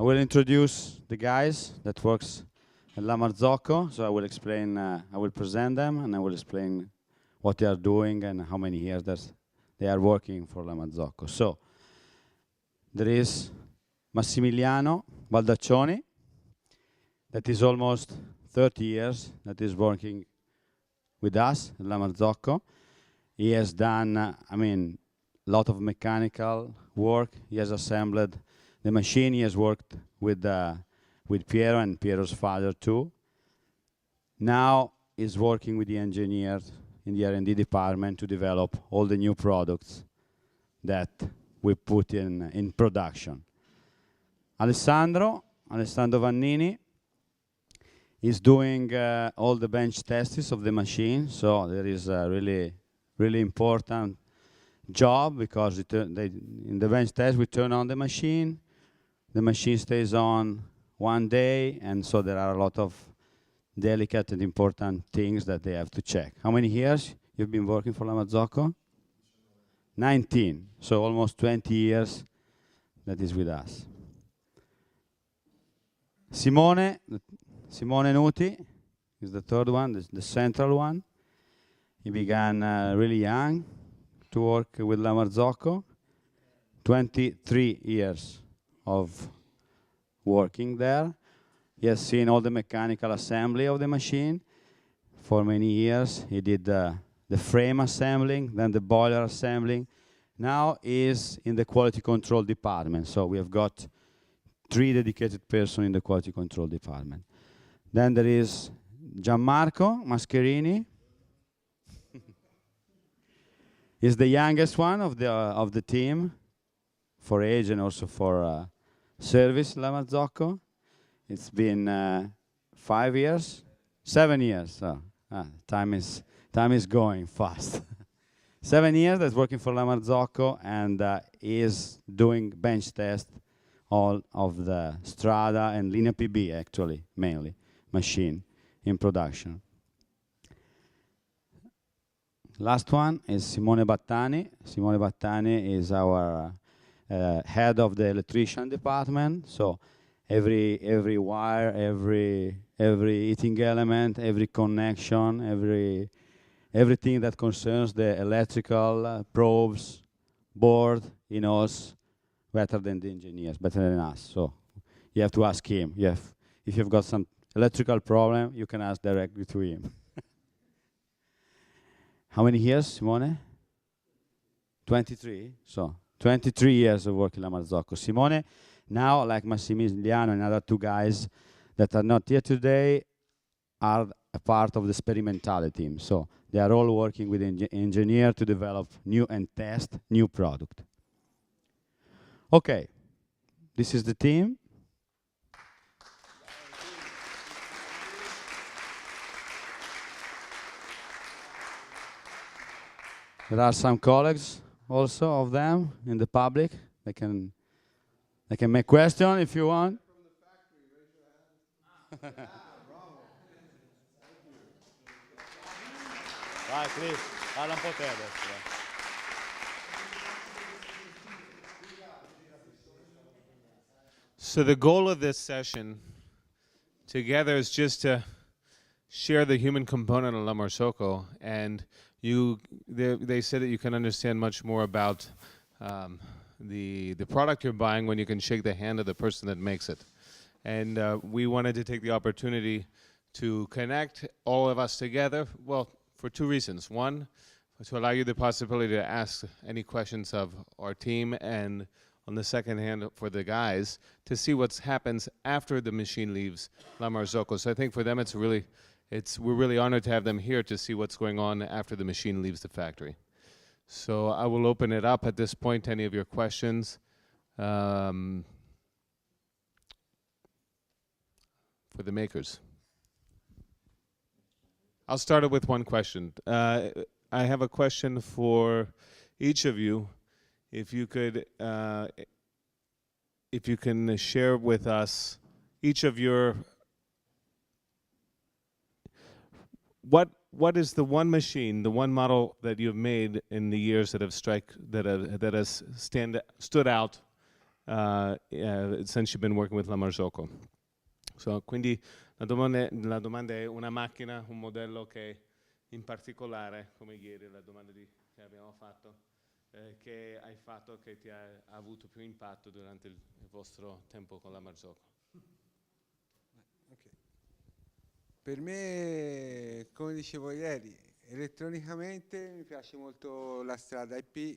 will introduce the guys that works at La Marzocco. So I will explain, I will present them, and I will explain what they are doing and how many years they are working for La Marzocco. So there is Massimiliano Baldaccioni, that is almost 30 years that is working with us at La Marzocco. He has done, a lot of mechanical work. He has assembled the machine. He has worked with Piero and Piero's father too. Now he's working with the engineers in the R&D department to develop all the new products that we put in production. Alessandro Vannini is doing all the bench tests of the machine. So there is a really important job, because in the bench test we turn on the machine stays on 1 day, and so there are a lot of delicate and important things that they have to check. How many years you've been working for La Marzocco? 19, so almost 20 years that is with us. Simone Nuti is the third one, the central one. He began really young to work with La Marzocco, 23 years of working there. He has seen all the mechanical assembly of the machine for many years. He did the frame assembling, then the boiler assembling. Now he is in the quality control department. So we have got 3 dedicated persons in the quality control department. Then there is Gianmarco Mascherini. He's the youngest one of the team, for age and also for service, La Marzocco. It's been 7 years. So time is going fast. 7 years that's working for La Marzocco, and is doing bench test all of the Strada and Linea PB, actually, mainly, machine in production. Last one is Simone Battani. Simone Battani is our head of the electrician department. So every wire, every heating element, every connection, everything that concerns the electrical probes, board, he knows better than the engineers, better than us. So you have to ask him. If you've got some electrical problem, you can ask directly to him. How many years, Simone? 23. So 23 years of work in La Marzocco. Simone, now, like Massimiliano and other 2 guys that are not here today, are a part of the experimental team. So they are all working with engineer to develop new and test new product. Okay, this is the team. There are some colleagues also of them in the public. They can make questions if you want. Vai, please. Parla un po' te adesso. So the goal of this session together is just to share the human component of La Marzocco, and they say that you can understand much more about the product you're buying when you can shake the hand of the person that makes it. And we wanted to take the opportunity to connect all of us together, well, for 2 reasons. One, to allow you the possibility to ask any questions of our team, and on the second hand, for the guys, to see what happens after the machine leaves La Marzocco. So I think for them we're really honored to have them here to see what's going on after the machine leaves the factory. So I will open it up at this point to any of your questions. For the makers. I'll start it with one question. I have a question for each of you. If you can share with us each of your what is the one machine, the one model that you've made in the years that have stood out since you've been working with La Marzocco. So, quindi la domanda è una macchina, un modello che in particolare, come ieri la domanda che abbiamo fatto, che hai fatto che ti ha avuto più impatto durante il vostro tempo con La Marzocco? Ok. Per me, come dicevo ieri, elettronicamente mi piace molto la strada IP,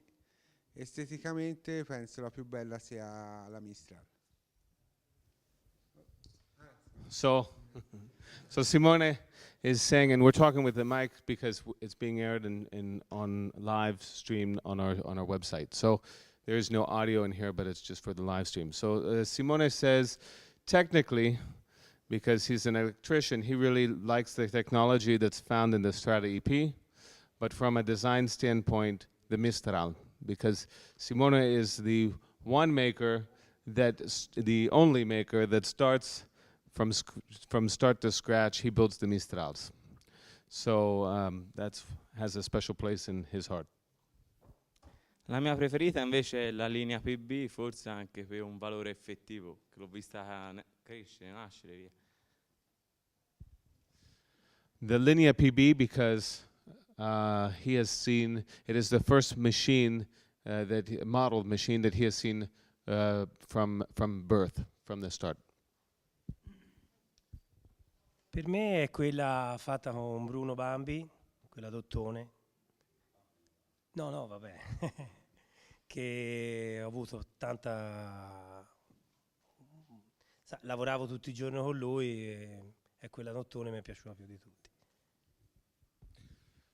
esteticamente penso la più bella sia la Mistral. So, so Simone is saying, and we're talking with the mic because it's being aired on live stream on our website. So there is no audio in here, but it's just for the live stream. So Simone says, technically, because he's an electrician, he really likes the technology that's found in the Strada EP, but from a design standpoint, the Mistral, because Simone is the one maker the only maker that starts from start to scratch. He builds the Mistrals. So that has a special place in his heart. La mia preferita invece è la linea PB, forse anche per un valore effettivo, che l'ho vista crescere, nascere via. The Linea PB because he has seen, it is the first machine, modeled machine that he has seen from birth, from the start. Per me è quella fatta con Bruno Bambi, quella d'ottone. No, vabbè. Che ho avuto lavoravo tutti i giorni con lui e quella d'ottone mi è piaciuta più di tutti.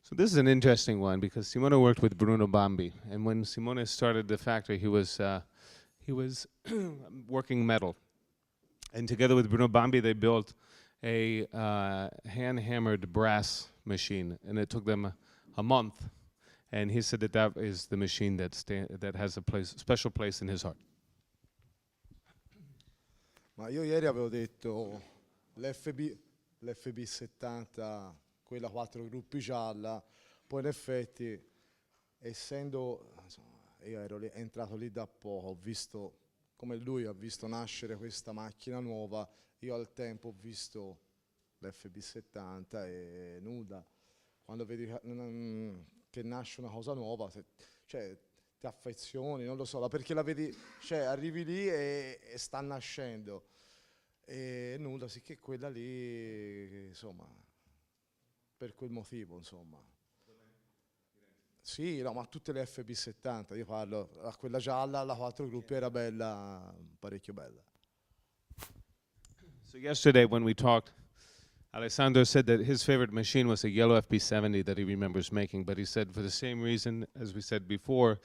So this is an interesting one because Simone worked with Bruno Bambi, and when Simone started the factory, he was working metal, and together with Bruno Bambi, they built a hand-hammered brass machine, and it took them a month. And he said that is the machine that has a special place in his heart. Ma io ieri avevo detto l'FB 70, quella 4 gruppi gialla, poi in effetti, essendo, insomma, io ero entrato lì da poco, ho visto come lui ha visto nascere questa macchina nuova, io al tempo ho visto l'FB 70 e nuda, quando vedi che nasce una cosa nuova, cioè ti affezioni, non lo so, perché la vedi, cioè arrivi lì e sta nascendo, e nulla, sì che quella lì, insomma, per quel motivo, insomma. Sì, no, ma tutte le FB70, io parlo, quella gialla, la 4 gruppi era bella, parecchio bella. So yesterday when we talked, Alessandro said that his favorite machine was a yellow FB70 that he remembers making, but he said for the same reason as we said before,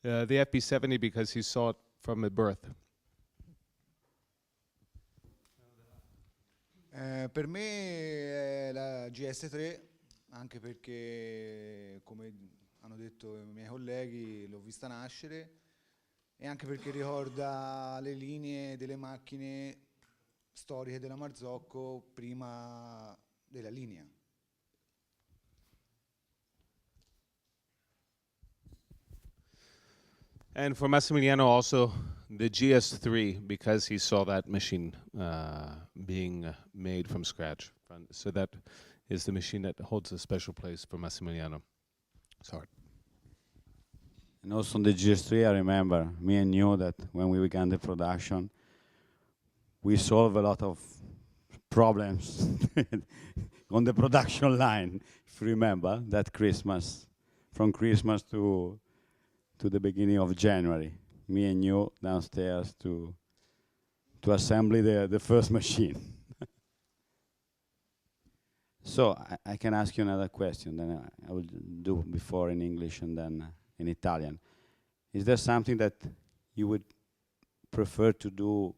the FB70 because he saw it from the birth. Per me è la GS3, anche perché, come hanno detto i miei colleghi, l'ho vista nascere, e anche perché ricorda le linee delle macchine storiche della Marzocco prima della linea. And for Massimiliano also the GS3 because he saw that machine being made from scratch. So that is the machine that holds a special place for Massimiliano. Sorry. And also on the GS3, I remember me and you that when we began the production, we solved a lot of problems on the production line. If you remember that Christmas, from Christmas to the beginning of January, me and you downstairs to assemble the first machine. So I can ask you another question, then I will do before in English and then in Italian. Is there something that you would prefer to do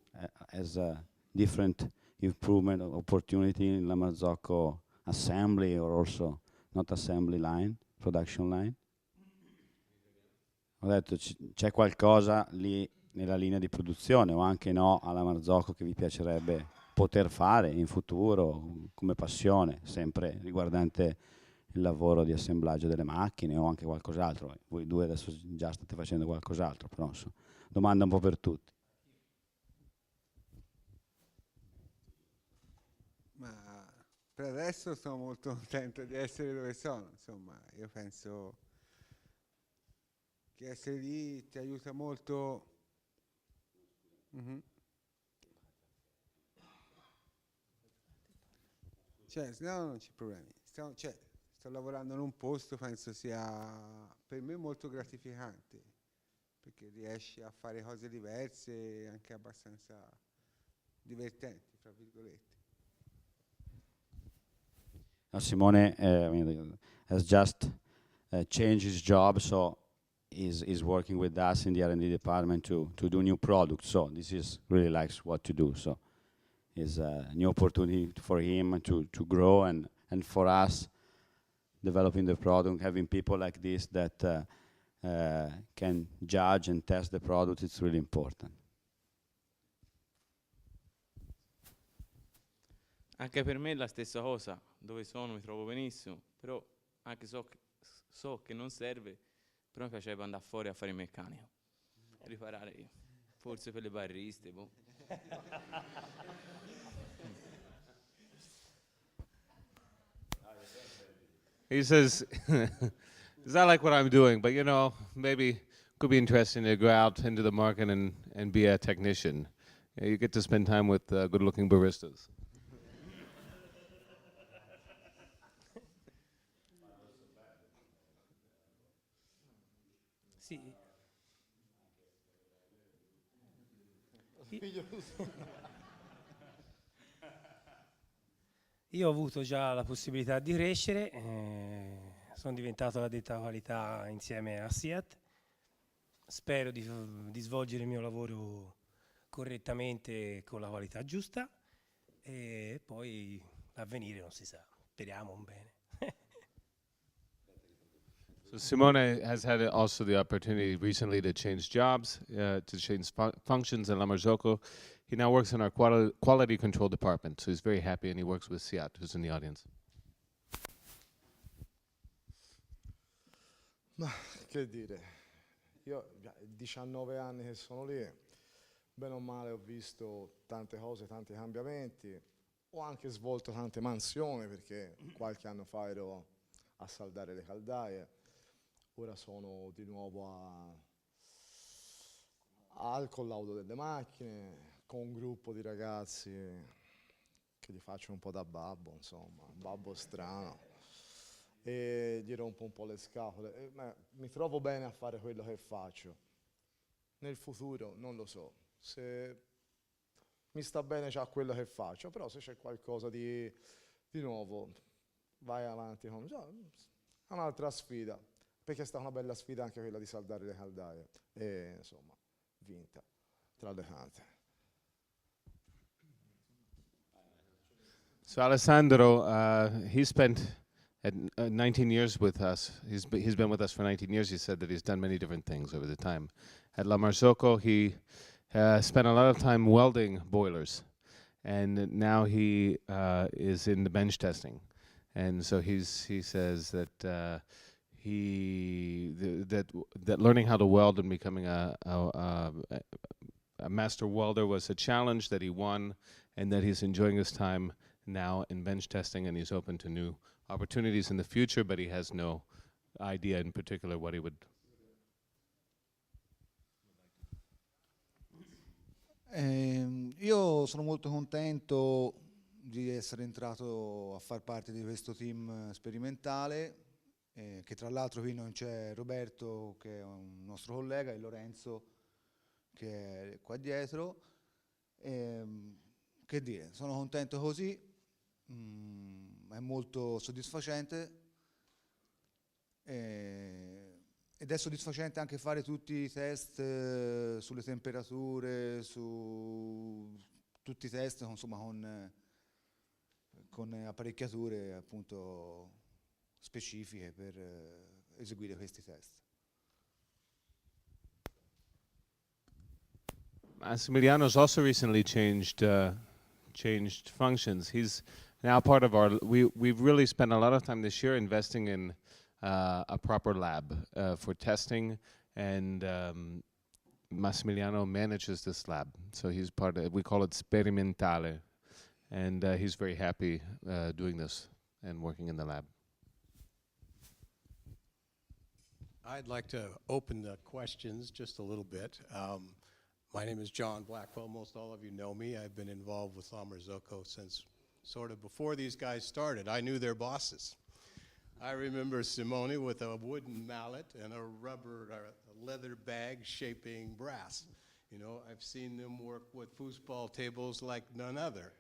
as a different improvement or opportunity in La Marzocco assembly or also not assembly line, production line? Ho detto c'è qualcosa lì nella linea di produzione o anche no alla Marzocco che vi piacerebbe poter fare in futuro come passione, sempre riguardante il lavoro di assemblaggio delle macchine o anche qualcos'altro. Voi due adesso già state facendo qualcos'altro, però insomma, domanda un po' per tutti. per adesso sono molto contento di essere dove sono, insomma, io penso che essere lì ti aiuta molto. Mhm. Cioè, no, non c'è problemi. Sto lavorando in un posto, penso sia per me molto gratificante, perché riesci a fare cose diverse e anche abbastanza divertenti, tra virgolette. Simone I mean, has just changed his job, so is working with us in the R&D department to do new products. So this is really likes what to do. So it's a new opportunity for him to grow and for us developing the product, having people like this that can judge and test the product. It's really important. Anche per me è la stessa cosa, dove sono mi trovo benissimo, però anche so che non serve, però mi piacerebbe andare fuori a fare il meccanico, riparare io, forse per le barriste, boh. He says, "It's not like what I'm doing, but you know, maybe could be interesting to go out into the market and be a technician. You get to spend time with good-looking baristas." Sì. Io ho avuto già la possibilità di crescere, sono diventato l'addetto qualità insieme a SIAT, spero di svolgere il mio lavoro correttamente con la qualità giusta e poi l'avvenire non si sa, speriamo un bene. So Simone has had also the opportunity recently to change jobs, to change functions in La Marzocco. He now works in our quality control department, so he's very happy, and he works with Siat, who's in the audience. Ma che dire, io 19 anni che sono lì, bene o male ho visto tante cose, tanti cambiamenti, ho anche svolto tante mansioni perché qualche anno fa ero a saldare le caldaie, ora sono di nuovo al collaudo delle macchine, con un gruppo di ragazzi che gli faccio un po' da babbo, insomma, un babbo strano, e gli rompo un po' le scatole. Mi trovo bene a fare quello che faccio. Nel futuro non lo so, se mi sta bene già quello che faccio, però se c'è qualcosa di nuovo vai avanti con un'altra sfida, perché è stata una bella sfida anche quella di saldare le caldaie e insomma vinta tra le tante. So Alessandro, he spent 19 years with us. He's been with us for 19 years. He said that he's done many different things over the time. At La Marzocco, he spent a lot of time welding boilers, and now he is in the bench testing. And so he says that that learning how to weld and becoming a master welder was a challenge that he won, and that he's enjoying his time now in bench testing, and he's open to new opportunities in the future, but he has no idea in particular what he would. Io sono molto contento di essere entrato a far parte di questo team sperimentale, che tra l'altro qui non c'è Roberto, che è un nostro collega, e Lorenzo, che è qua dietro. Che dire, sono contento così, è molto soddisfacente, ed è soddisfacente anche fare tutti i test sulle temperature, su tutti i test insomma, con apparecchiature appunto specifiche per eseguire questi test. Massimiliano's also recently changed functions. He's now part of our. We've really spent a lot of time this year investing in a proper lab for testing, and Massimiliano manages this lab. So he's part of. We call it sperimentale, and he's very happy doing this and working in the lab. I'd like to open the questions just a little bit. My name is John Blackwell. Most all of you know me. I've been involved with La Marzocco since sort of before these guys started. I knew their bosses. I remember Simone with a wooden mallet and a rubber, a leather bag shaping brass. You know, I've seen them work with foosball tables like none other.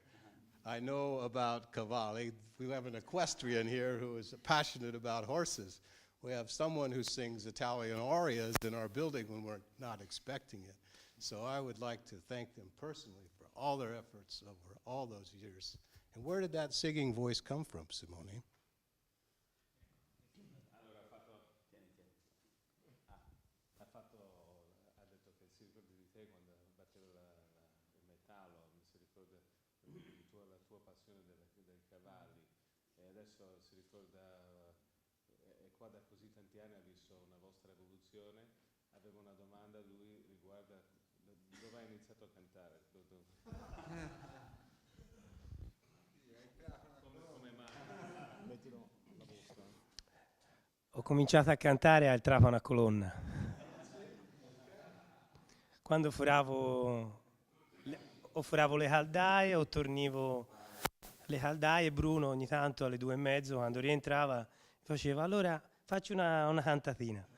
I know about cavalli. We have an equestrian here who is passionate about horses. We have someone who sings Italian arias in our building when we're not expecting it. So I would like to thank them personally for all their efforts over all those years. And where did that singing voice come from, Simone? Ha detto che si ricorda di te quando batteva il metallo, si ricorda la tua passione dei cavalli, e adesso si ricorda, e qua da così tanti anni ha visto una vostra evoluzione. Avevo una domanda a lui riguardo dove hai iniziato a cantare? Come mai? Ho cominciato a cantare al Trapano a Colonna. Quando foravo le caldaie o tornivo le caldaie, Bruno ogni tanto alle 2:30 quando rientrava faceva allora faccio una cantatina.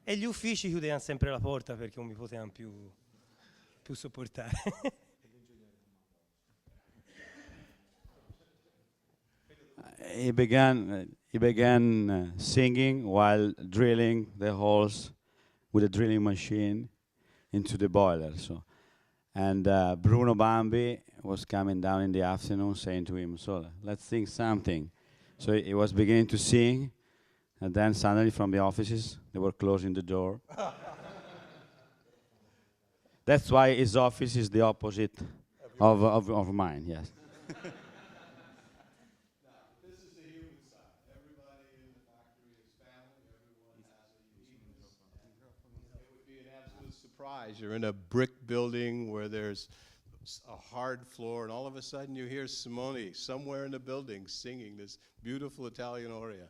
E gli uffici chiudevano sempre la porta perché non mi potevano più sopportare. He began singing while drilling the holes with a drilling machine into the boiler. So, and Bruno Bambi was coming down in the afternoon, saying to him, "So let's sing something." So he was beginning to sing, and then suddenly from the offices they were closing the door. That's why his office is the opposite of mine. Yes. This is the human side. Everybody in the factory is family. Everyone has a unique. It would be an absolute surprise. You're in a brick building where there's a hard floor, and all of a sudden you hear Simone somewhere in the building singing this beautiful Italian aria.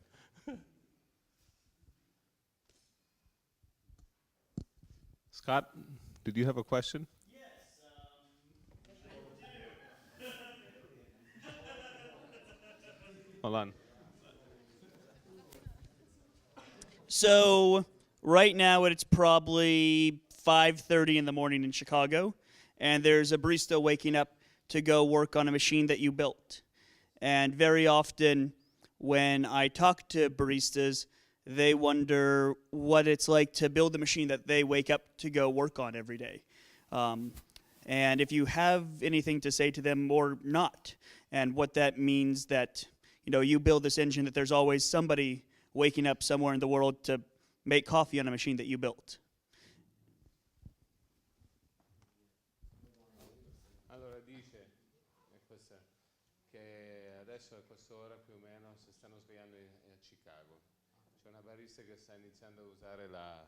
Scott, did you have a question? Hold on. So right now it's probably 5:30 in the morning in Chicago, and there's a barista waking up to go work on a machine that you built. And very often when I talk to baristas, they wonder what it's like to build the machine that they wake up to go work on every day. And if you have anything to say to them or not, and what that means that, you know, you build this engine, that there's always somebody waking up somewhere in the world to make coffee on a machine that you built. Allora dice che adesso a quest'ora più o meno si stanno svegliando a Chicago. C'è una barista che sta iniziando a usare la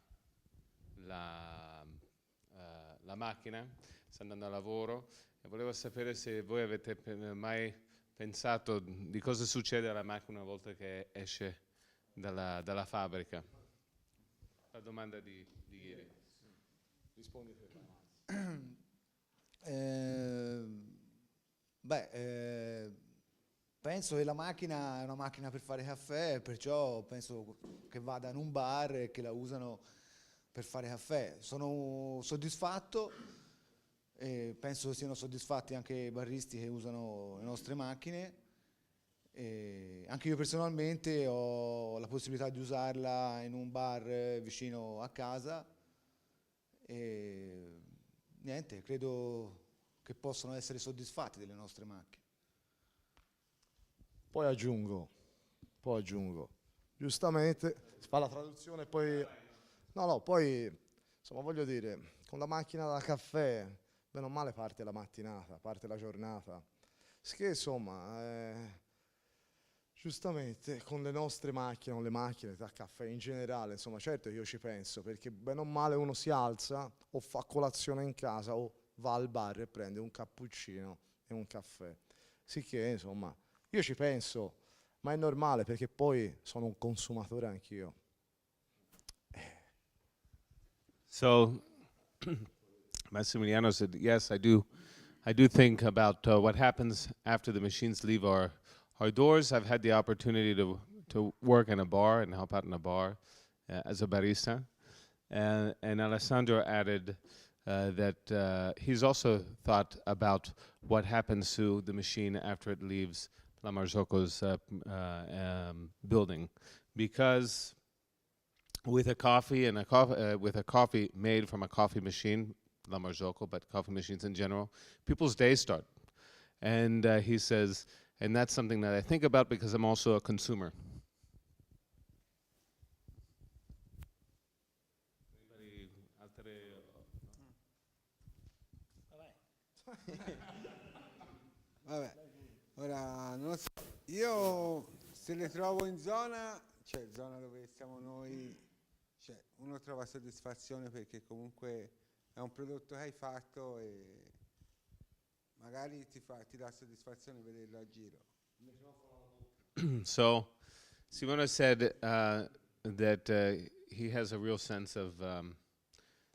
macchina, sta andando a lavoro, e volevo sapere se voi avete mai pensato di cosa succede alla macchina una volta che esce dalla fabbrica. La domanda di ieri. Rispondi per Penso che la macchina è una macchina per fare caffè, perciò penso che vada in un bar e che la usano per fare caffè. Sono soddisfatto e penso siano soddisfatti anche i barristi che usano le nostre macchine. E anche io personalmente ho la possibilità di usarla in un bar vicino a casa e niente, credo che possano essere soddisfatti delle nostre macchine. Poi aggiungo, giustamente, si fa la traduzione e poi... No, poi, insomma, voglio dire, con la macchina da caffè, bene o male parte la mattinata, parte la giornata. Che insomma, giustamente, con le nostre macchine, con le macchine da caffè in generale, insomma, certo io ci penso, perché bene o male uno si alza o fa colazione in casa o va al bar e prende un cappuccino e un caffè. Sicché, insomma, io ci penso, ma è normale perché poi sono un consumatore anch'io. So Massimiliano said, yes, I do think about what happens after the machines leave our doors. I've had the opportunity to work in a bar and help out in a bar as a barista. And Alessandro added that he's also thought about what happens to the machine after it leaves La Marzocco's building, because with a coffee and with a coffee made from a coffee machine, La Marzocco, but coffee machines in general, people's days start. And he says, and that's something that I think about because I'm also a consumer. Vabbè, ora non lo so. Io se le trovo in zona, cioè zona dove stiamo noi, cioè uno trova soddisfazione perché comunque è un prodotto che hai fatto e magari ti dà soddisfazione vederlo a giro. So Simone said that he has a real sense of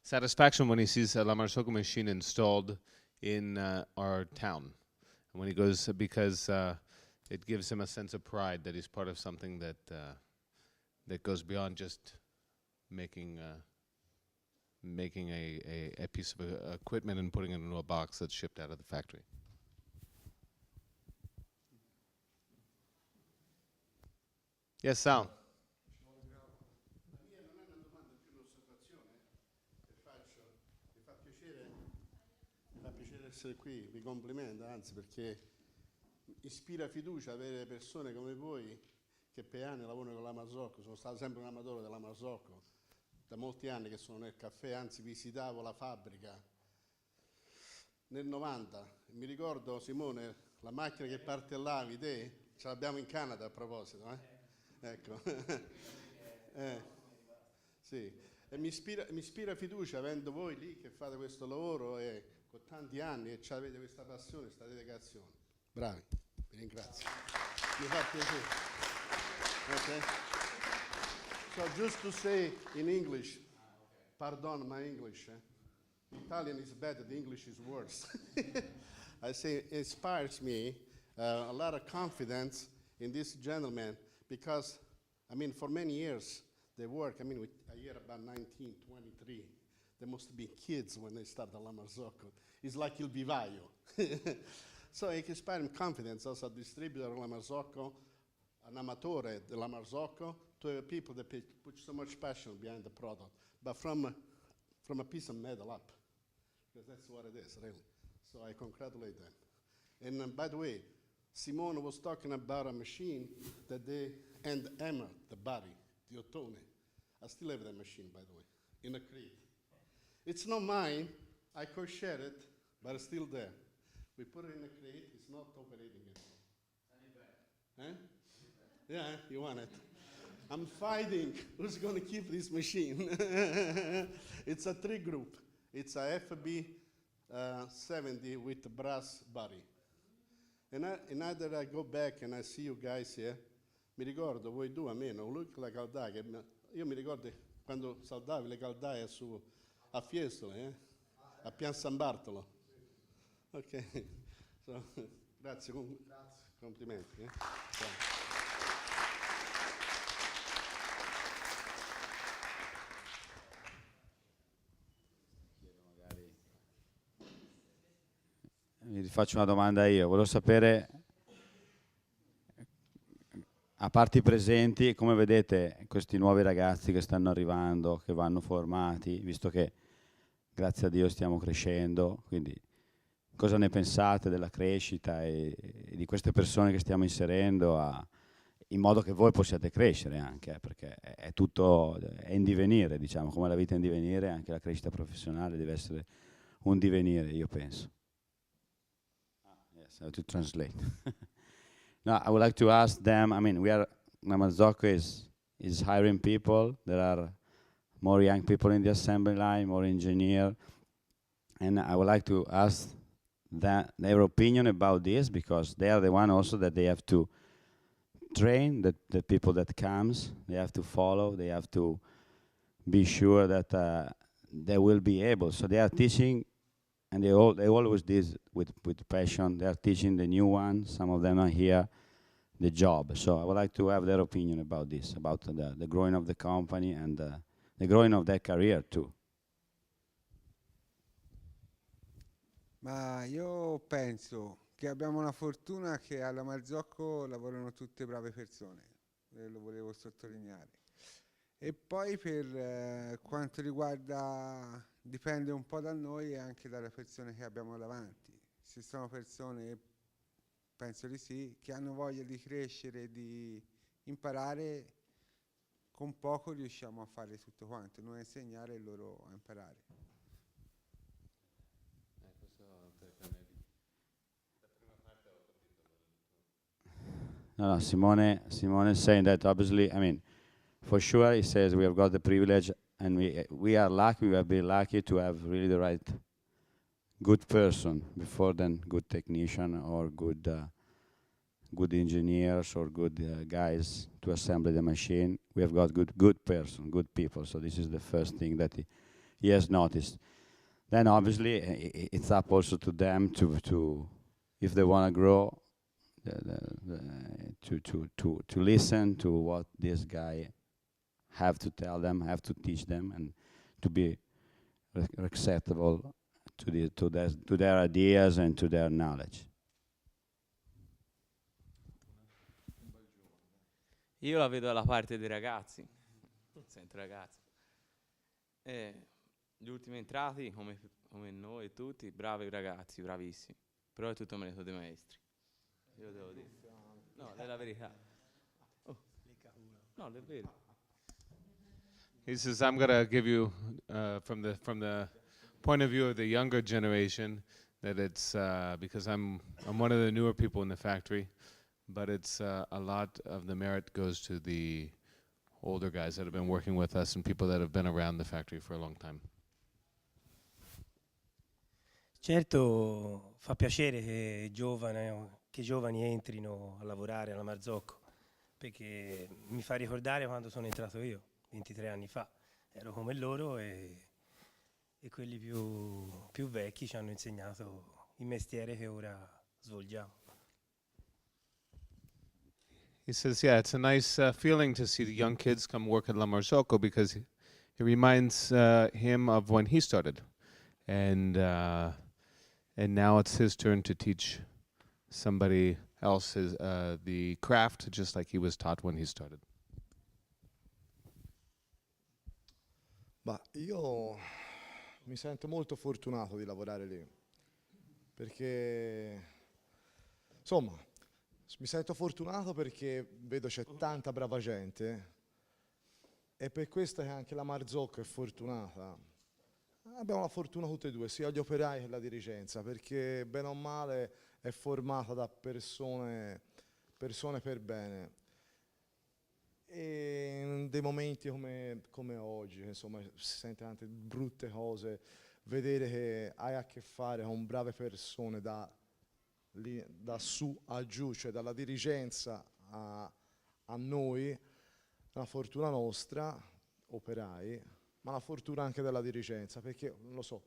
satisfaction when he sees a La Marzocco machine installed in our town. And when he goes, because it gives him a sense of pride that he's part of something that that goes beyond just making a piece of equipment and putting it into a box that's shipped out of the factory. Yes, Sal. Mi fa piacere essere qui, vi complimento, anzi, perché ispira fiducia avere persone come voi che per anni lavorano con la Marzocco. Sono stato sempre un amatore della Marzocco, da molti anni che sono nel caffè, anzi visitavo la fabbrica nel 90. Mi ricordo, Simone, la macchina che partellavi te, ce l'abbiamo in Canada a proposito, Ecco. Sì. E mi ispira fiducia avendo voi lì che fate questo lavoro e con tanti anni e avete questa passione, questa dedicazione. Bravi, vi ringrazio. Mi fa piacere. Okay. So just to say in English, pardon my English, Italian is better, the English is worse. I say it inspires me a lot of confidence in this gentleman because, I mean, for many years they work, I mean, I hear about 19, 23. They must be kids when they start the La Marzocco. It's like Il Vivaio. So it inspires me confidence as a distributor of La Marzocco, an amatore della Marzocco, to people that put so much passion behind the product, but from a piece of metal up, because that's what it is, really. So I congratulate them. And by the way, Simone was talking about a machine that they and hammer the body, the ottone. I still have that machine, by the way, in a crate. It's not mine. I co-share it, but it's still there. We put it in a crate. It's not operating anymore. Yeah, you want it. I'm fighting who's going to keep this machine. It's a 3 group. It's a FB 70 with the brass body. And either I go back and I see you guys here, mi ricordo voi due almeno, lui con la caldaia, io mi ricordo quando saldavi le caldaie a Fiesole, a Pian San Bartolo. Ok, so, grazie, complimenti. Vi faccio una domanda io, volevo sapere, a parte i presenti, come vedete questi nuovi ragazzi che stanno arrivando, che vanno formati, visto che grazie a Dio stiamo crescendo, quindi cosa ne pensate della crescita e di queste persone che stiamo inserendo in modo che voi possiate crescere anche, perché è tutto è in divenire, diciamo, come la vita è in divenire, anche la crescita professionale deve essere un divenire, io penso. Yes, I have to translate. No, I would like to ask them, I mean, La Marzocco is hiring people. There are more young people in the assembly line, more engineers. And I would like to ask their opinion about this, because they are the one also that they have to train the people that comes. They have to follow. They have to be sure that they will be able. So they are teaching, and they always did with passion. They are teaching the new ones. Some of them are here, the job. So I would like to have their opinion about this, about the growing of the company and the growing of their career too. Ma io penso che abbiamo la fortuna che alla Marzocco lavorano tutte brave persone, lo volevo sottolineare. E poi per quanto riguarda, dipende un po' da noi e anche dalle persone che abbiamo davanti. Se sono persone, penso di sì, che hanno voglia di crescere, di imparare, con poco riusciamo a fare tutto quanto, noi a insegnare e loro a imparare. No, Simone is saying that obviously, I mean, for sure, he says we have got the privilege, and we are lucky, we have been lucky to have really the right good person before then, good technician or good engineers or good guys to assemble the machine. We have got good person, good people. So this is the first thing that he has noticed. Then obviously it's up also to them to if they want to grow, to listen to what this guy have to tell them, have to teach them, and to be acceptable to their ideas and to their knowledge. Io la vedo dalla parte dei ragazzi, sento ragazzi. Gli ultimi entrati, come noi tutti, bravi ragazzi, bravissimi. Però è tutto merito dei maestri. Io devo dire. No, è la verità. Oh. No, è vero. He says, I'm going to give you, from the point of view of the younger generation, that it's because I'm one of the newer people in the factory, but it's a lot of the merit goes to the older guys that have been working with us and people that have been around the factory for a long time. Certo, fa piacere che giovani entrino a lavorare alla Marzocco, perché mi fa ricordare quando sono entrato io, 23 anni fa. Ero come loro e quelli più vecchi ci hanno insegnato il mestiere che ora svolgiamo. He says, yeah, it's a nice feeling to see the young kids come work at La Marzocco because it reminds him of when he started. And now it's his turn to teach somebody else the craft, just like he was taught when he started. Ma io mi sento molto fortunato di lavorare lì, perché insomma mi sento fortunato perché vedo c'è tanta brava gente e per questo che anche la Marzocco è fortunata. Abbiamo la fortuna tutte e due, sia gli operai che la dirigenza, perché bene o male è formata da persone per bene. E in dei momenti come oggi, insomma, si sente tante brutte cose, vedere che hai a che fare con brave persone da su a giù, cioè dalla dirigenza a noi, è una fortuna nostra, operai, ma la fortuna anche della dirigenza, perché non lo so,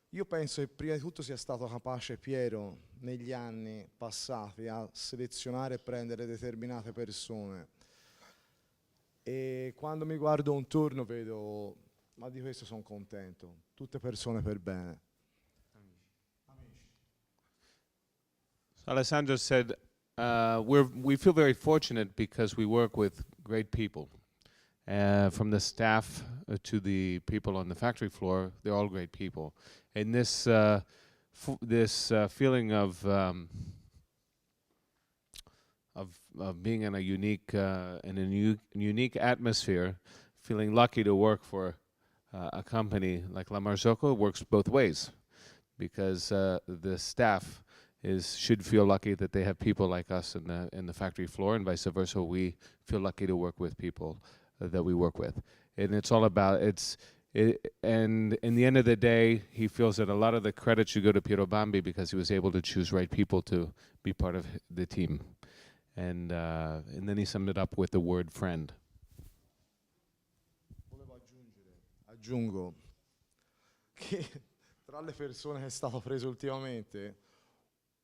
io penso che prima di tutto sia stato capace Piero negli anni passati a selezionare e prendere determinate persone. E quando mi guardo un turno vedo, ma di questo sono contento, tutte persone per bene. So Alessandro said, we feel very fortunate because we work with great people. From the staff to the people on the factory floor, they're all great people. And this feeling of being in a unique unique atmosphere, feeling lucky to work for a company like La Marzocco works both ways, because the staff should feel lucky that they have people like us in the factory floor, and vice versa. We feel lucky to work with people that we work with, and it's all about and in the end of the day, he feels that a lot of the credit should go to Piero Bambi because he was able to choose right people to be part of the team. And then he summed it up with the word friend. Volevo aggiungo che tra le persone che è stato preso ultimamente,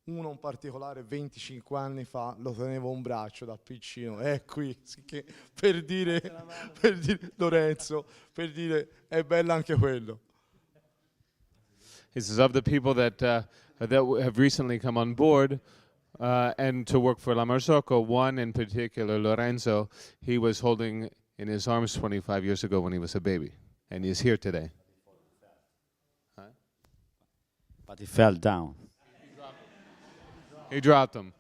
uno in particolare 25 anni fa lo tenevo un braccio da piccino, è qui, per dire Lorenzo, per dire è bello anche quello. He says, of the people that have recently come on board and to work for La Marzocco, one in particular, Lorenzo, he was holding in his arms 25 years ago when he was a baby, and he's here today. But he fell down. He dropped him.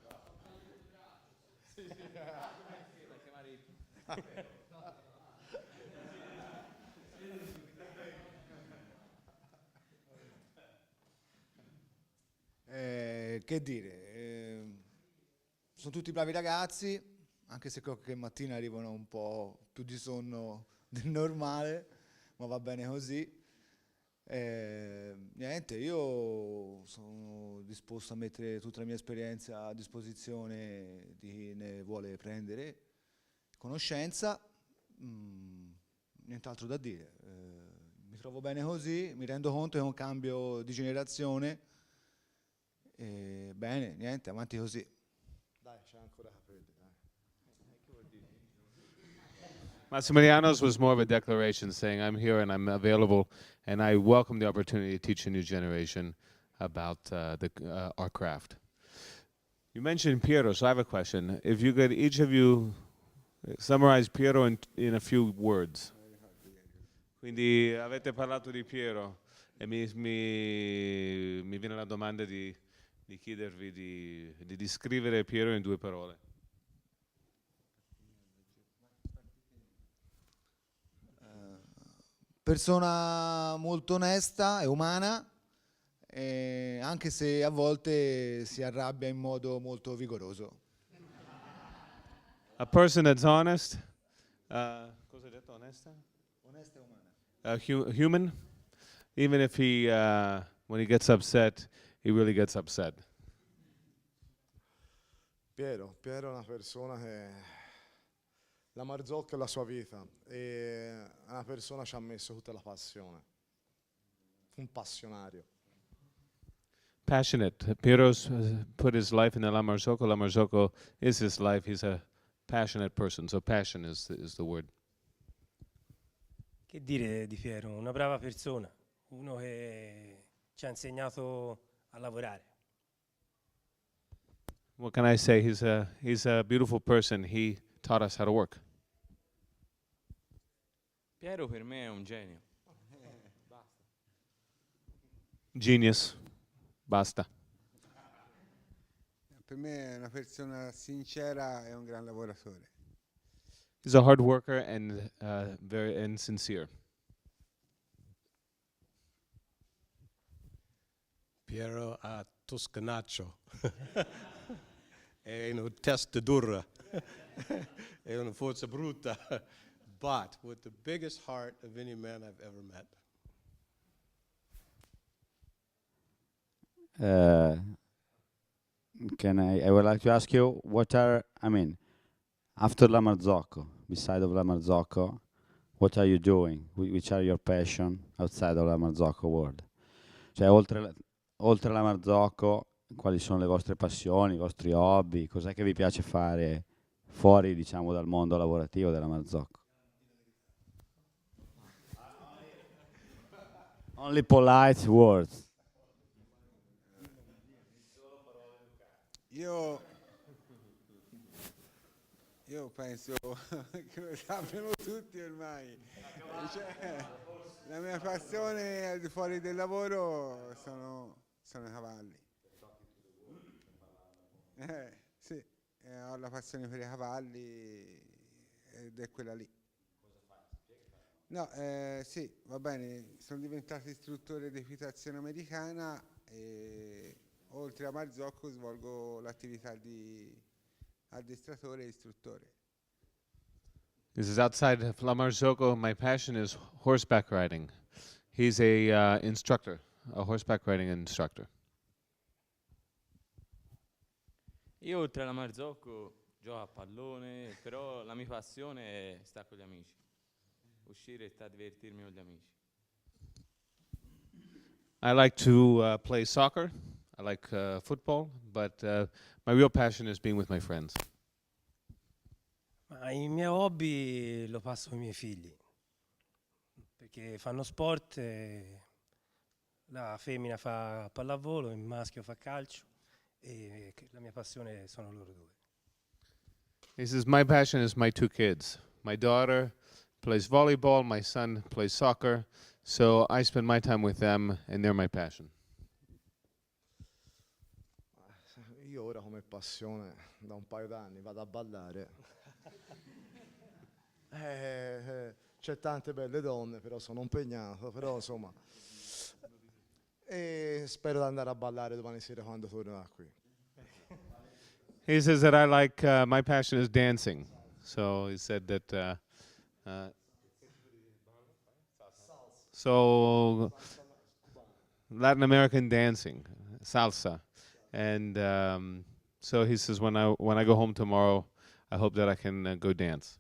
Che dire, sono tutti bravi ragazzi, anche se qualche mattina arrivano un po' più di sonno del normale, ma va bene così. Niente, io sono disposto a mettere tutta la mia esperienza a disposizione di chi ne vuole prendere conoscenza, nient'altro da dire. Mi trovo bene così, mi rendo conto che è un cambio di generazione. Bene, niente, avanti così. Dai, c'è ancora capelli, dai. Massimiliano's was more of a declaration saying, I'm here and I'm available, and I welcome the opportunity to teach a new generation about our craft. You mentioned Piero, so I have a question. If you could, each of you, summarize Piero in a few words. Quindi avete parlato di Piero e mi viene la domanda di chiedervi di descrivere Piero in 2 parole. Persona molto onesta e umana, anche se a volte si arrabbia in modo molto vigoroso. A person that's honest. Cosa hai detto? Onesta? Onesta e umana. Human. Even if when he gets upset, he really gets upset. Piero è una persona che la Marzocco è la sua vita e è una persona che ci ha messo tutta la passione, un passionario. Passionate. Piero's put his life in the La Marzocco. La Marzocco is his life. He's a passionate person, so passion is the word. Che dire di Piero? Una brava persona, uno che ci ha insegnato a lavorare. What can I say? He's a beautiful person. He taught us how to work. Piero per me è un genio. Genius. Basta. Per me è una persona sincera e un gran lavoratore. He's a hard worker and very sincere. Piero a Toscanaccio. È una testa dura. È una forza brutta. But with the biggest heart of any man I've ever met. I would like to ask you, after La Marzocco, beside of La Marzocco, what are you doing? Which are your passion outside of La Marzocco world? Cioè, oltre La Marzocco, quali sono le vostre passioni, i vostri hobby? Cos'è che vi piace fare fuori, diciamo, dal mondo lavorativo della Marzocco? Only polite words. Io penso che lo sappiano tutti ormai. Cioè, la mia passione al di fuori del lavoro sono i cavalli. Sì, ho la passione per i cavalli ed è quella lì. No, sì, va bene, sono diventato istruttore di equitazione americana e oltre a Marzocco svolgo l'attività di addestratore e istruttore. This is outside of La Marzocco. My passion is horseback riding. He's a instructor, a horseback riding instructor. Io oltre alla Marzocco gioco a pallone, però la mia passione è stare con gli amici. Uscire e stare a divertirmi con gli amici. I like to play soccer. I like football, but my real passion is being with my friends. Ma i miei hobby lo passo con i miei figli, perché fanno sport, la femmina fa pallavolo, il maschio fa calcio e la mia passione sono loro due. He says, my passion is my two kids. My daughter plays volleyball, my son plays soccer, so I spend my time with them and they're my passion. Io ora come passione da un paio d'anni vado a ballare. C'è tante belle donne, però sono impegnato, però insomma. E spero di andare a ballare domani sera quando tornerò qui. He says that I like, my passion is dancing. So he said that, so Latin American dancing, salsa. And so he says when I go home tomorrow, I hope that I can go dance.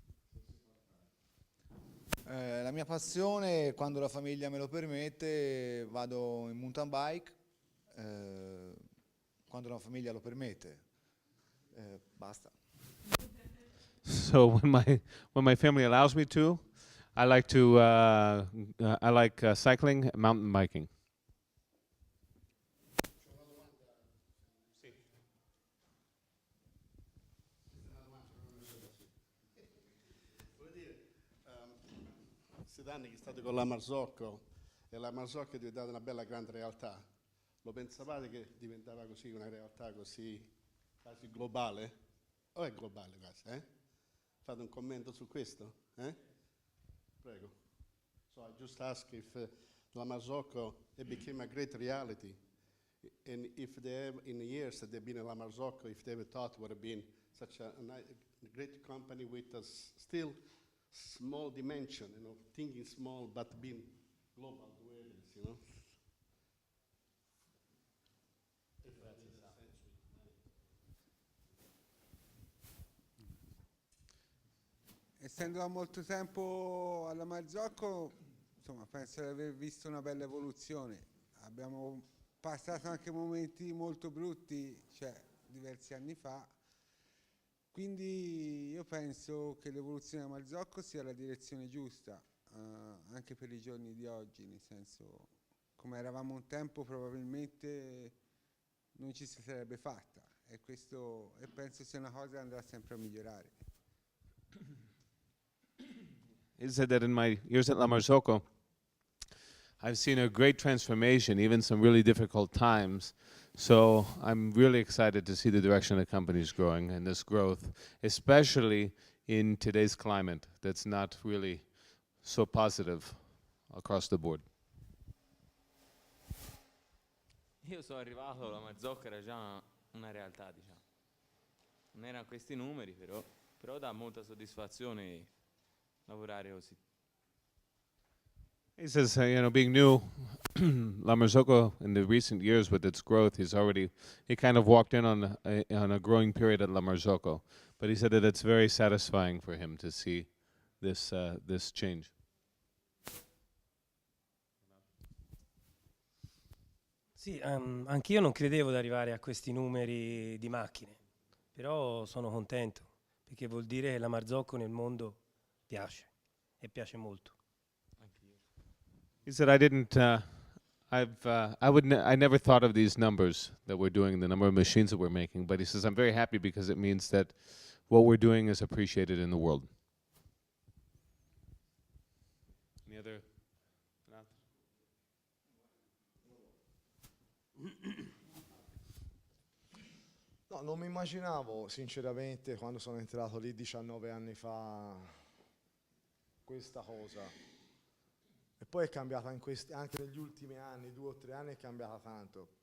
La mia passione, quando la famiglia me lo permette, vado in mountain bike, quando la famiglia lo permette. Basta. So when my family allows me to, I like to cycling, and mountain biking. Questi anni che state con la Marzocco e la Marzocco è diventata una bella grande realtà. Lo pensavate che diventava così una realtà così quasi globale? O è globale quasi, eh? Fate un commento su questo, eh? Prego. So I just asked if la Marzocco it became a great reality, and if they have, in the years that they've been in la Marzocco, if they ever thought it would have been such a great company with a still small dimension, you know, thinking small but being global the way it is, you know. Essendo da molto tempo alla Marzocco, insomma, penso di aver visto una bella evoluzione. Abbiamo passato anche momenti molto brutti, cioè diversi anni fa. Quindi io penso che l'evoluzione della Marzocco sia la direzione giusta, anche per i giorni di oggi, nel senso, come eravamo un tempo probabilmente non ci si sarebbe fatta, e penso sia una cosa che andrà sempre a migliorare. He said that in my years at La Marzocco, I've seen a great transformation, even some really difficult times. So I'm really excited to see the direction the company is growing and this growth, especially in today's climate that's not really so positive across the board. Io sono arrivato, la Marzocco era già una realtà, diciamo. Non erano questi numeri, però dà molta soddisfazione lavorare così. He says, being new, La Marzocco in the recent years with its growth, he kind of walked in on a growing period at La Marzocco. But he said that it's very satisfying for him to see this change. Sì, anch'io non credevo di arrivare a questi numeri di macchine, però sono contento, perché vuol dire che la Marzocco nel mondo piace, e piace molto. He said, I never thought of these numbers that we're doing, the number of machines that we're making, but he says, I'm very happy because it means that what we're doing is appreciated in the world. Any other? No, non mi immaginavo sinceramente quando sono entrato lì 19 anni fa questa cosa. E poi è cambiata anche negli ultimi anni, 2 o 3 anni è cambiata tanto.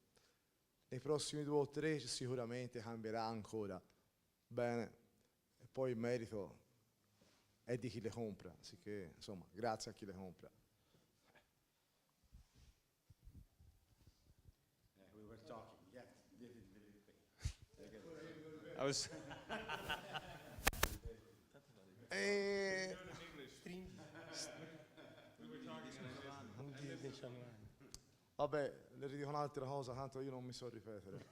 Nei prossimi 2 o 3 sicuramente cambierà ancora. Bene, e poi il merito è di chi le compra, sicché insomma, grazie a chi le compra. was. Vabbè, le ridico un'altra cosa, tanto io non mi so ripetere.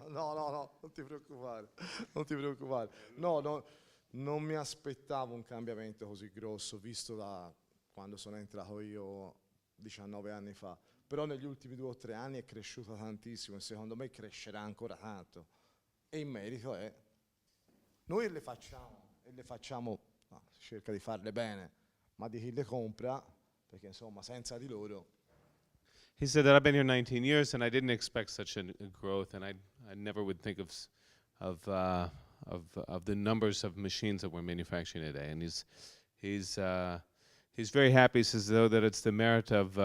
No, non ti preoccupare, non ti preoccupare. No, non mi aspettavo un cambiamento così grosso, visto da quando sono entrato io 19 anni fa. Però negli ultimi 2 o 3 anni è cresciuta tantissimo e secondo me crescerà ancora tanto. E il merito è, noi le facciamo, no, si cerca di farle bene, ma di chi le compra, perché insomma senza di loro. He said that I've been here 19 years and I didn't expect such a growth, and I never would think of the numbers of machines that we're manufacturing today. And he's very happy. He says though that it's the merit of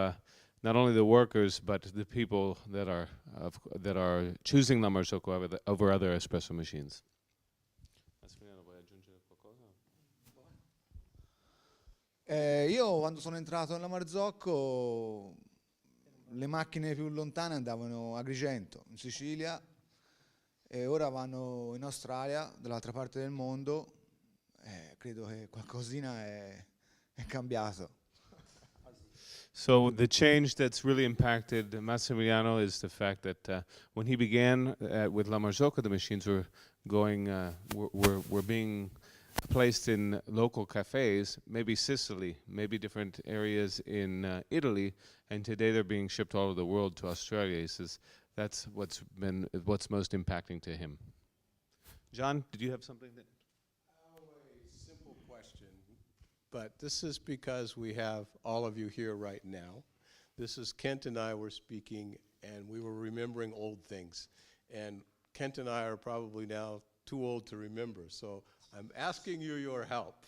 not only the workers but the people that are choosing La Marzocco over other espresso machines. Io quando sono entrato nella Marzocco le macchine più lontane andavano a Agrigento, in Sicilia, e ora vanno in Australia, dall'altra parte del mondo. Credo che qualcosina è cambiato. So the change that's really impacted Massimiliano is the fact that when he began with La Marzocco, the machines were going were being placed in local cafes, maybe Sicily, maybe different areas in Italy, and today they're being shipped all over the world to Australia. He says that's what's most impacting to him. John, did you have something that? A simple question, but this is because we have all of you here right now. This is Kent and I were speaking, and we were remembering old things. And Kent and I are probably now too old to remember, so I'm asking you your help.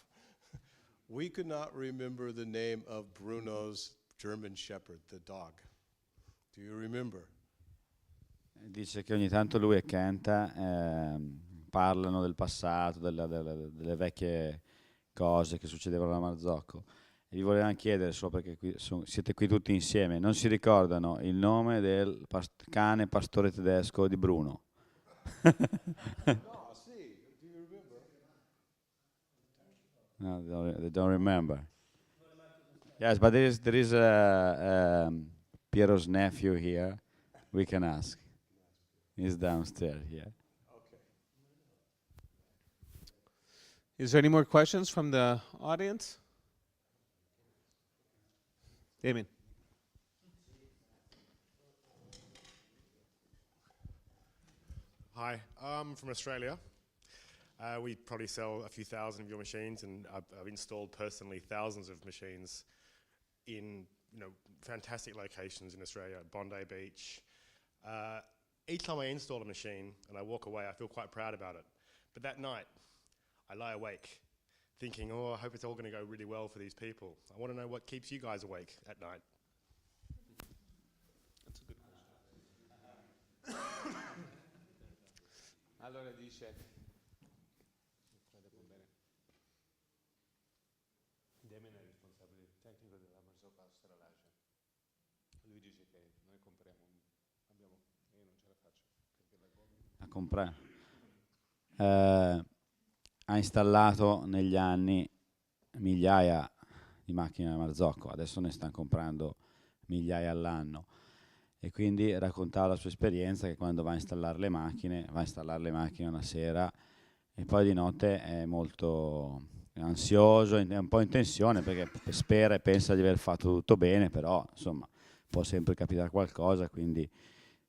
We could not remember the name of Bruno's German Shepherd, the dog. Do you remember? Dice che ogni tanto lui e Kent parlano del passato, delle vecchie cose che succedevano alla Marzocco. E vi volevano chiedere, solo perché siete qui tutti insieme, non si ricordano il nome del cane pastore tedesco di Bruno? No, they don't remember. Yes, but there is Piero's nephew here. We can ask. He's downstairs here. Okay. Is there any more questions from the audience? Damien. Hi, I'm from Australia. We probably sell a few thousand of your machines, and I've installed personally thousands of machines in fantastic locations in Australia, Bondi Beach. Each time I install a machine and I walk away, I feel quite proud about it. But that night, I lie awake, thinking, oh, I hope it's all going to go really well for these people. I want to know what keeps you guys awake at night. That's a good question. Allora dice. Damien è il responsabile tecnico della Marzocco Australasia. Lui dice che noi compriamo, io non ce la faccio perché A comprare. Ha installato negli anni migliaia di macchine da Marzocco, adesso ne stanno comprando migliaia all'anno, e quindi raccontava la sua esperienza che quando va a installare le macchine una sera e poi di notte è molto ansioso, è un po' in tensione perché spera e pensa di aver fatto tutto bene, però insomma può sempre capitare qualcosa, quindi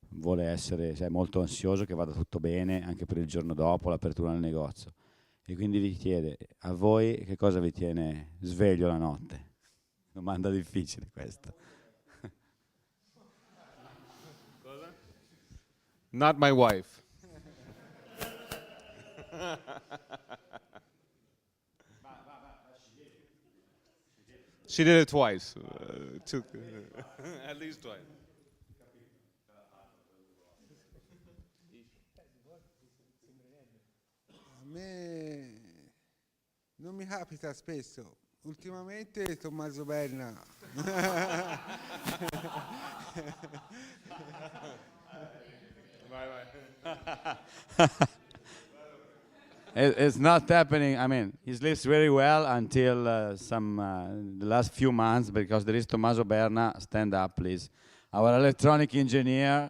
vuole essere molto ansioso che vada tutto bene anche per il giorno dopo l'apertura del negozio, e quindi vi chiede: a voi che cosa vi tiene sveglio la notte? Domanda difficile questa. Not my wife. She did it twice. At least twice. A me non mi capita spesso. Ultimamente Tommaso Berna. Vai. It's not happening. I mean, he sleeps very well until the last few months, because there is Tommaso Berna. Stand up, please. Our electronic engineer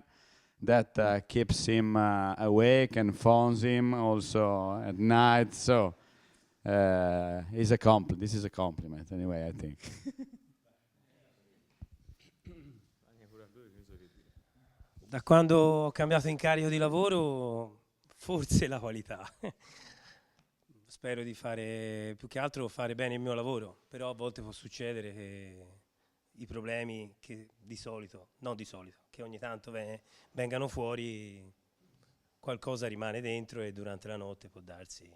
that keeps him awake and phones him also at night. So this is a compliment anyway, I think. Da quando ho cambiato incarico di lavoro, forse la qualità. Spero di fare, più che altro, fare bene il mio lavoro, però a volte può succedere che i problemi che che ogni tanto vengano fuori, qualcosa rimane dentro e durante la notte può darsi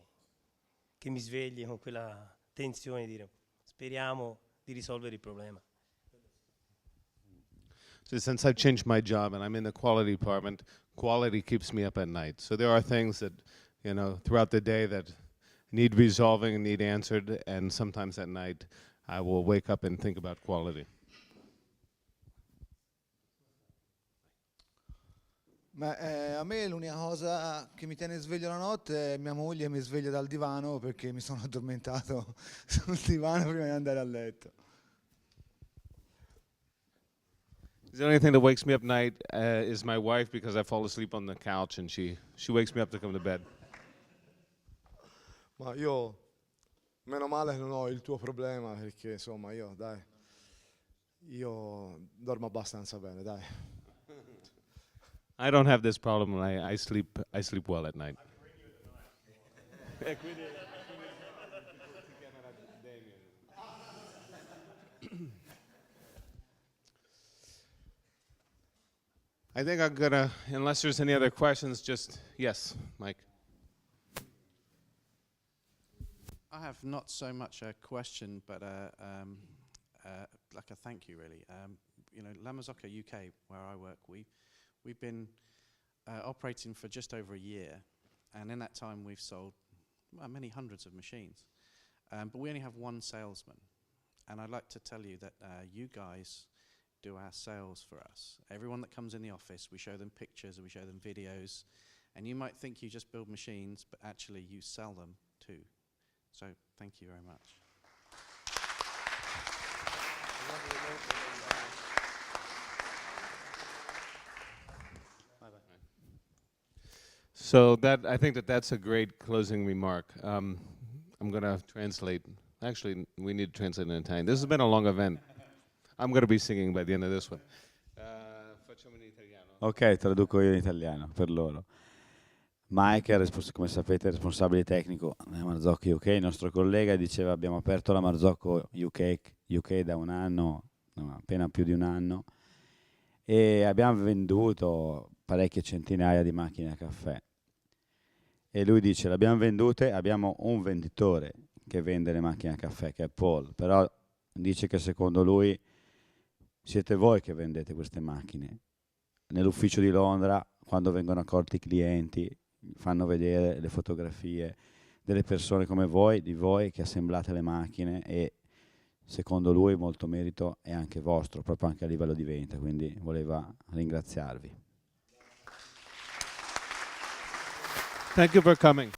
che mi svegli con quella tensione di dire speriamo di risolvere il problema. So since I've changed my job and I'm in the quality department, quality keeps me up at night. So there are things that, throughout the day that need resolving and need answered, and sometimes at night I will wake up and think about quality. A me l'unica cosa che mi tiene sveglio la notte è mia moglie mi sveglia dal divano perché mi sono addormentato sul divano prima di andare a letto. The only thing that wakes me up at night is my wife, because I fall asleep on the couch and she wakes me up to come to bed. Ma io, meno male non ho il tuo problema, perché insomma io dormo abbastanza bene, dai. I don't have this problem. I sleep well at night. I think I'm gonna, unless there's any other questions, yes, Mike. I have not so much a question, but like a thank you, really. La Marzocco UK, where I work, we've been operating for just over a year, and in that time we've sold many hundreds of machines. But we only have one salesman, and I'd like to tell you that you guys do our sales for us. Everyone that comes in the office, we show them pictures and we show them videos, and you might think you just build machines, but actually you sell them too. So thank you very much. So I think that's a great closing remark. I'm going to translate. Actually, we need to translate in Italian. This has been a long event. I'm going to be singing by the end of this one. Facciamo in italiano. Ok, traduco io in italiano per loro. Mike è, come sapete, responsabile tecnico della Marzocco UK. Il nostro collega diceva abbiamo aperto la Marzocco UK da un anno, appena più di un anno, e abbiamo venduto parecchie centinaia di macchine a caffè. E lui dice, le abbiamo vendute, abbiamo un venditore che vende le macchine a caffè, che è Paul, però dice che secondo lui siete voi che vendete queste macchine. Nell'ufficio di Londra, quando vengono accolti i clienti, fanno vedere le fotografie delle persone come voi, di voi che assemblate le macchine, e secondo lui molto merito è anche vostro, proprio anche a livello di vendita, quindi voleva ringraziarvi. Thank you for coming.